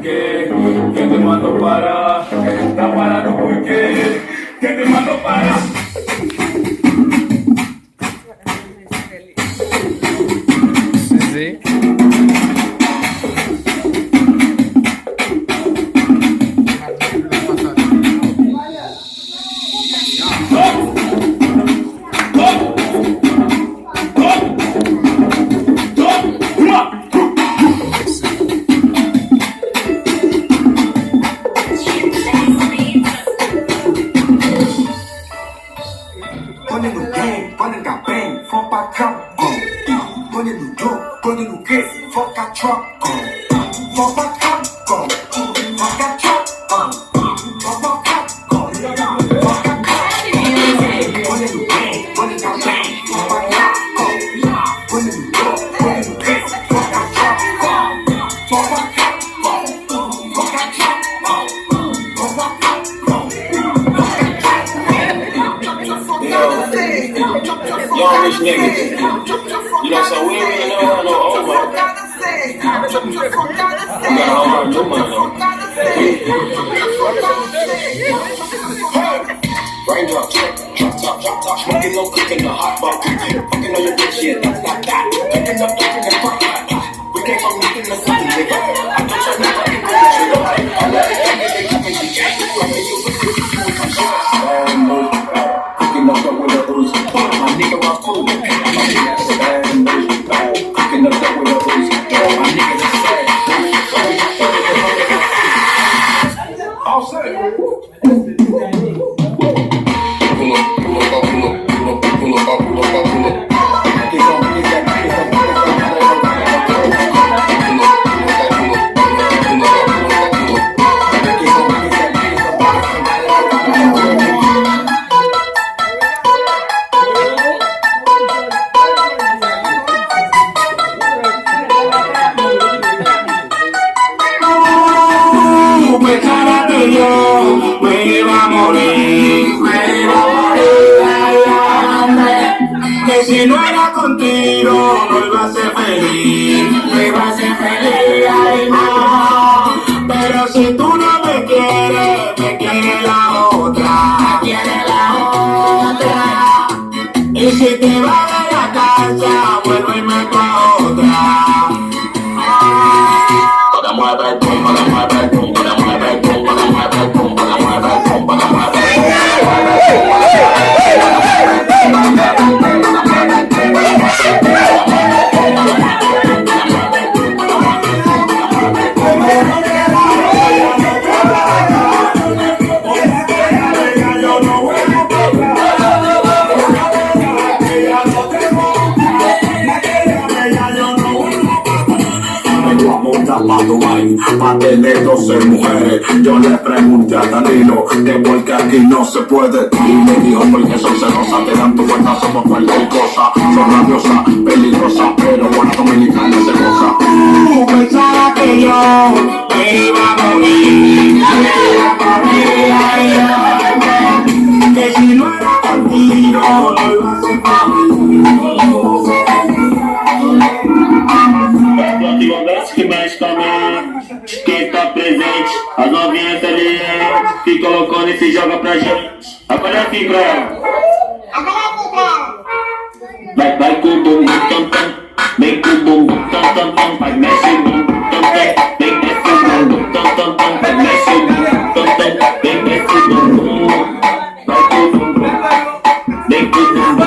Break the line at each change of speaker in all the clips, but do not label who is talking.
Que te mando para, está parado porque que te mando para.
Sí.
Pone no game, pone na bang, foca campo. Pone no jogo, pone no que, foca troco. Foca campo, foca troco. Foca campo, foca campo. Pone no game, pone na bang, foca campo. Pone no jogo, pone no que, foca troco. Foca campo, foca troco. Foca campo,
Young rich niggas. You know, so we ain't really know how no old money. We got all our new money though. Raindrop, drop top, smoking low, cooking the hot bar, fucking on your bitch, yeah, that's like that. Picking up, and fuck that. We came from nothing to something, nigga. I don't try to fucking do this shit, I'm not a nigga, they come and get you. I'm in your bitch, you with my shit. Cooking up with a Uzi. My nigga was cool. My nigga is bad. Cooking up with a Uzi. My nigga is bad. All set. Pull up. Get on, get that.
Pensaba que yo me iba a morir, que si no era contigo no iba a ser feliz, ay no, pero si tú no me quieres, me quiere la otra, y si te vas de la casa, vuelvo y me pa' otra.
Pa' Dubai, pa' tener 12 mujeres. Yo le pregunté a Danilo que porque aquí no se puede. Y me dijo porque son celosas, te dan tu cuenta, somos cualquier cosa. Son rabiosas, peligrosas, pero buena dominicana se goza.
Pensaba que yo me iba a morir, que si no era contigo no iba a ser
Contigo desce que mexe com a minha. Quem tá presente, as novinhas ali, que colocou e se joga pra gente. Agora aqui pra ela. Vai com o bumbum tam tam, vem com o bumbum tam tam tam, vai mexe o bumbum tam tam, vem desce o bumbum tam tam tam, vai mexe o bumbum tam tam, vem desce o bumbum, vai com o bumbum, vem com o bumbum.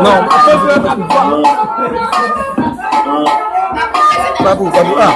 Não. Babu. Ah.